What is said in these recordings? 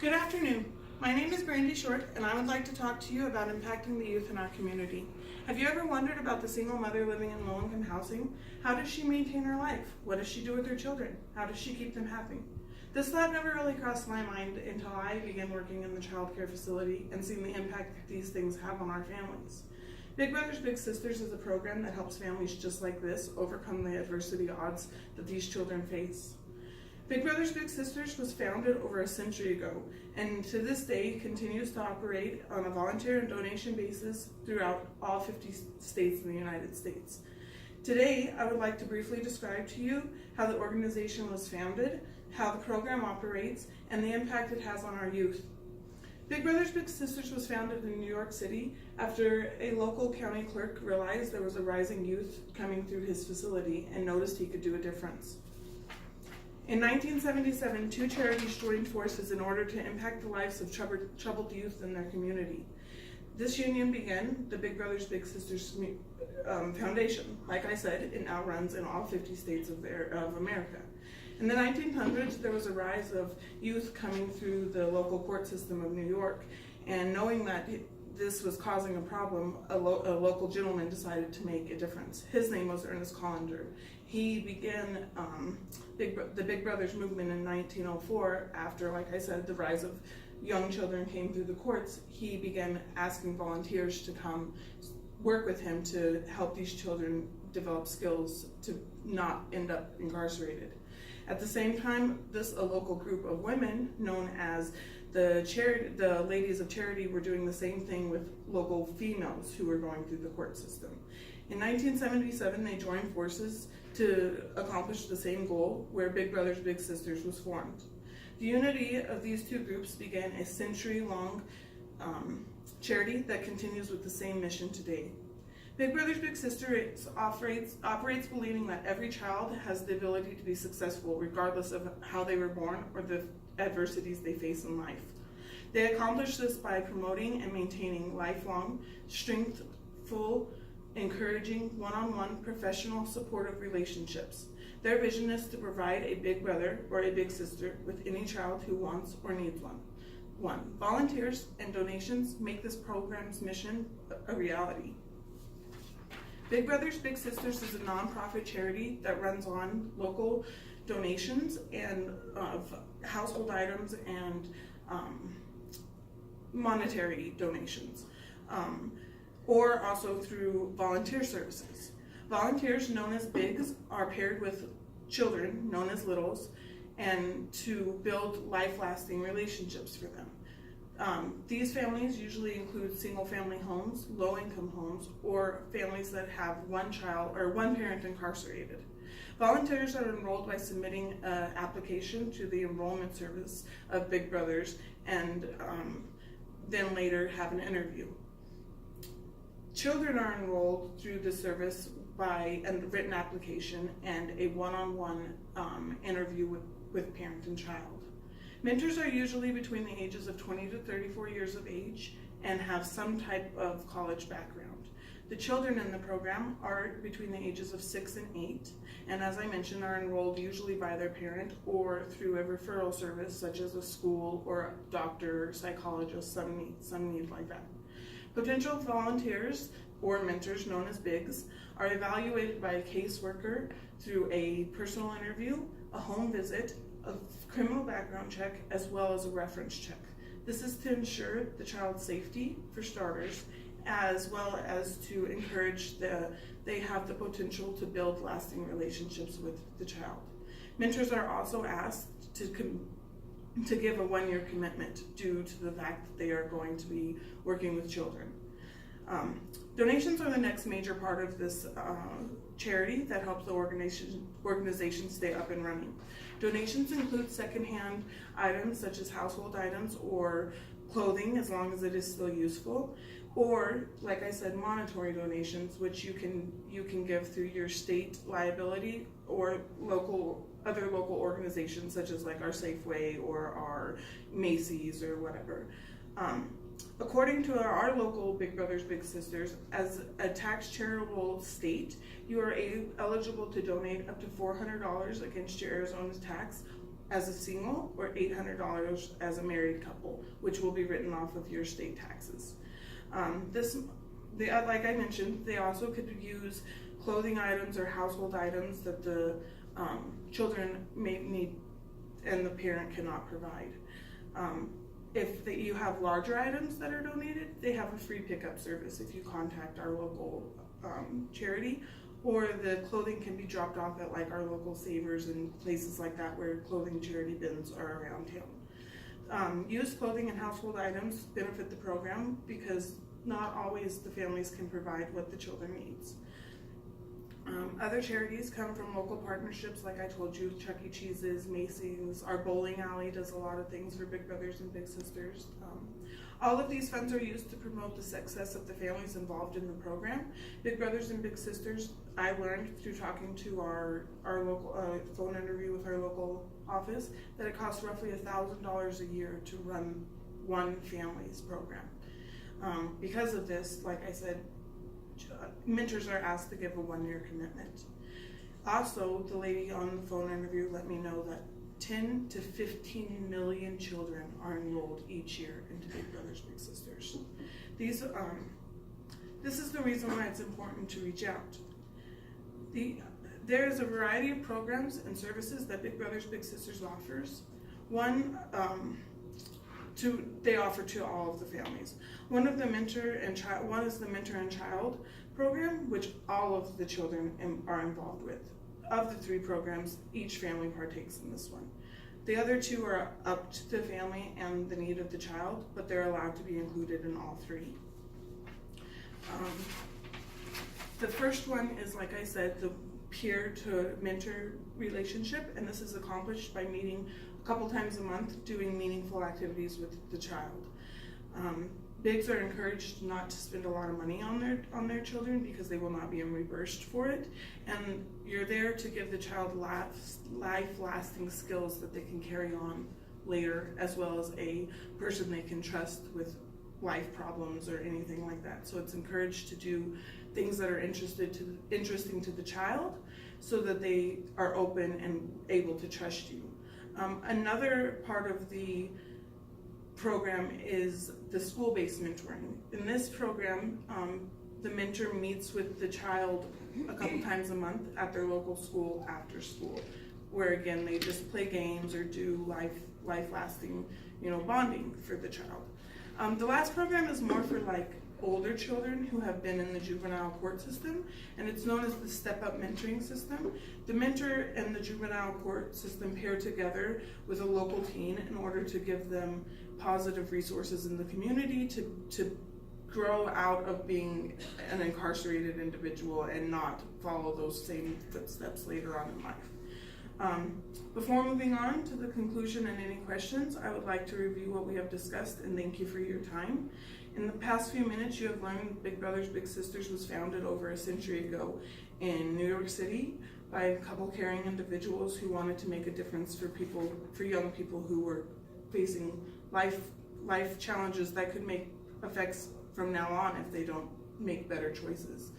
Good afternoon. My name is Brandy Short, and I would like to talk to you about impacting the youth in our community. Have you ever wondered about the single mother living in low-income housing? How does she maintain her life? What does she do with her children? How does she keep them happy? This thought never really crossed my mind until I began working in the child care facility and seeing the impact that these things have on our families. Big Brothers Big Sisters is a program that helps families just like this overcome the adversity odds that these children face. Big Brothers Big Sisters was founded over a century ago and to this day continues to operate on a volunteer and donation basis throughout all 50 states in the United States. Today, I would like to briefly describe to you how the organization was founded, how the program operates, and the impact it has on our youth. Big Brothers Big Sisters was founded in New York City after a local county clerk realized there was a rising youth coming through his facility and noticed he could do a difference. In 1977, two charities joined forces in order to impact the lives of troubled youth in their community. This union began the Big Brothers Big Sisters Foundation. Like I said, it now runs in all 50 states of America. In the 1900s, there was a rise of youth coming through the local court system of New York, and knowing that this was causing a problem, a local gentleman decided to make a difference. His name was Ernest Collinger. He began the Big Brothers movement in 1904 after, like I said, the rise of young children came through the courts. He began asking volunteers to come work with him to help these children develop skills to not end up incarcerated. At the same time, a local group of women known as the Ladies of Charity were doing the same thing with local females who were going through the court system. In 1977, they joined forces to accomplish the same goal, where Big Brothers Big Sisters was formed. The unity of these two groups began a century-long charity that continues with the same mission today. Big Brothers Big Sisters operates believing that every child has the ability to be successful regardless of how they were born or the adversities they face in life. They accomplish this by promoting and maintaining lifelong, strengthful, encouraging, one-on-one, professional, supportive relationships. Their vision is to provide a big brother or a big sister with any child who wants or needs one. Volunteers and donations make this program's mission a reality. Big Brothers Big Sisters is a nonprofit charity that runs on local donations and of household items and monetary donations, or also through volunteer services. Volunteers known as Bigs are paired with children known as Littles and to build life-lasting relationships for them. These families usually include single-family homes, low-income homes, or families that have one child or one parent incarcerated. Volunteers are enrolled by submitting an application to the enrollment service of Big Brothers and then later have an interview. Children are enrolled through the service by a written application and a one-on-one interview with parent and child. Mentors are usually between the ages of 20 to 34 years of age and have some type of college background. The children in the program are between the ages of 6 and 8, and as I mentioned, are enrolled usually by their parent or through a referral service such as a school or a doctor, psychologist, some need like that. Potential volunteers or mentors known as Bigs are evaluated by a caseworker through a personal interview, a home visit, a criminal background check, as well as a reference check. This is to ensure the child's safety, for starters, as well as to encourage they have the potential to build lasting relationships with the child. Mentors are also asked to give a 1-year commitment due to the fact that they are going to be working with children. Donations are the next major part of this charity that helps the organization stay up and running. Donations include secondhand items such as household items or clothing, as long as it is still useful, or, like I said, monetary donations, which you can give through your state liability or other local organizations such as like our Safeway or our Macy's or whatever. According to our local Big Brothers Big Sisters, as a tax charitable state, you are eligible to donate up to $400 against your Arizona's tax as a single or $800 as a married couple, which will be written off of your state taxes. Like I mentioned, they also could use clothing items or household items that the children may need and the parent cannot provide. If you have larger items that are donated, they have a free pickup service if you contact our local charity, or the clothing can be dropped off at like our local Savers and places like that where clothing charity bins are around town. Used clothing and household items benefit the program because not always the families can provide what the children needs. Other charities come from local partnerships, like I told you, Chuck E. Cheese's, Macy's, our bowling alley does a lot of things for Big Brothers and Big Sisters. All of these funds are used to promote the success of the families involved in the program. Big Brothers and Big Sisters, I learned through talking to our local phone interview with our local office, that it costs roughly $1,000 a year to run one family's program. Because of this, like I said, mentors are asked to give a 1-year commitment. Also, the lady on the phone interview let me know that 10 to 15 million children are enrolled each year into Big Brothers Big Sisters. This is the reason why it's important to reach out. There is a variety of programs and services that Big Brothers Big Sisters offers. They offer to all of the families. One is the Mentor and Child program, which all of the children are involved with. Of the 3 programs, each family partakes in this one. The other 2 are up to the family and the need of the child, but they're allowed to be included in all 3. The first one is, like I said, the peer to mentor relationship, and this is accomplished by meeting a couple times a month, doing meaningful activities with the child. Bigs are encouraged not to spend a lot of money on their children because they will not be reimbursed for it, and you're there to give the child life-lasting skills that they can carry on later, as well as a person they can trust with life problems or anything like that. So it's encouraged to do things that are interesting to the child, so that they are open and able to trust you. Another part of the program is the school-based mentoring. In this program, the mentor meets with the child a couple times a month at their local school after school, where again they just play games or do life-lasting, bonding for the child. The last program is more for like older children who have been in the juvenile court system, and it's known as the step-up mentoring system. The mentor and the juvenile court system pair together with a local teen in order to give them positive resources in the community to grow out of being an incarcerated individual and not follow those same footsteps later on in life. Before moving on to the conclusion and any questions, I would like to review what we have discussed and thank you for your time. In the past few minutes, you have learned Big Brothers Big Sisters was founded over a century ago in New York City by a couple caring individuals who wanted to make a difference for young people who were facing life challenges that could make effects from now on if they don't make better choices.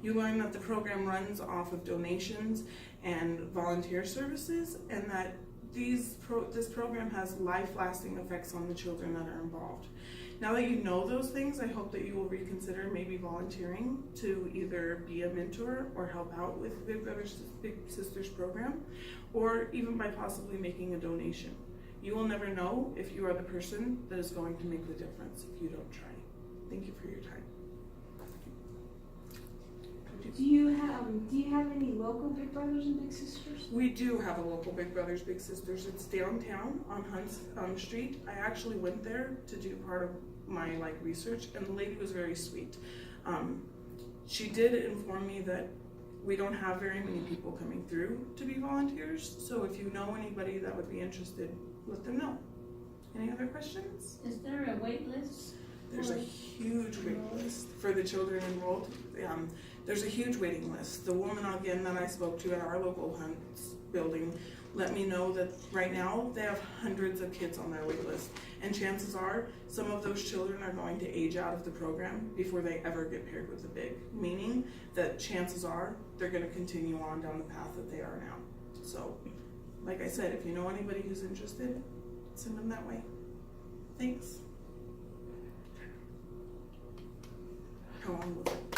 You learn that the program runs off of donations and volunteer services, and that this program has life-lasting effects on the children that are involved. Now that you know those things, I hope that you will reconsider maybe volunteering to either be a mentor or help out with Big Brothers Big Sisters program, or even by possibly making a donation. You will never know if you are the person that is going to make the difference if you don't try. Thank you for your time. Do you have any local Big Brothers and Big Sisters? We do have a local Big Brothers Big Sisters. It's downtown on Hunt's Street. I actually went there to do part of my research, and the lady was very sweet. She did inform me that we don't have very many people coming through to be volunteers, so if you know anybody that would be interested, let them know. Any other questions? Is there a wait list? There's a huge waiting list for the children enrolled. There's a huge waiting list. The woman, again, that I spoke to at our local Hunt's building let me know that right now they have hundreds of kids on their wait list. And chances are some of those children are going to age out of the program before they ever get paired with a big, meaning that chances are they're going to continue on down the path that they are now. So like I said, if you know anybody who's interested, send them that way. Thanks. How long was it?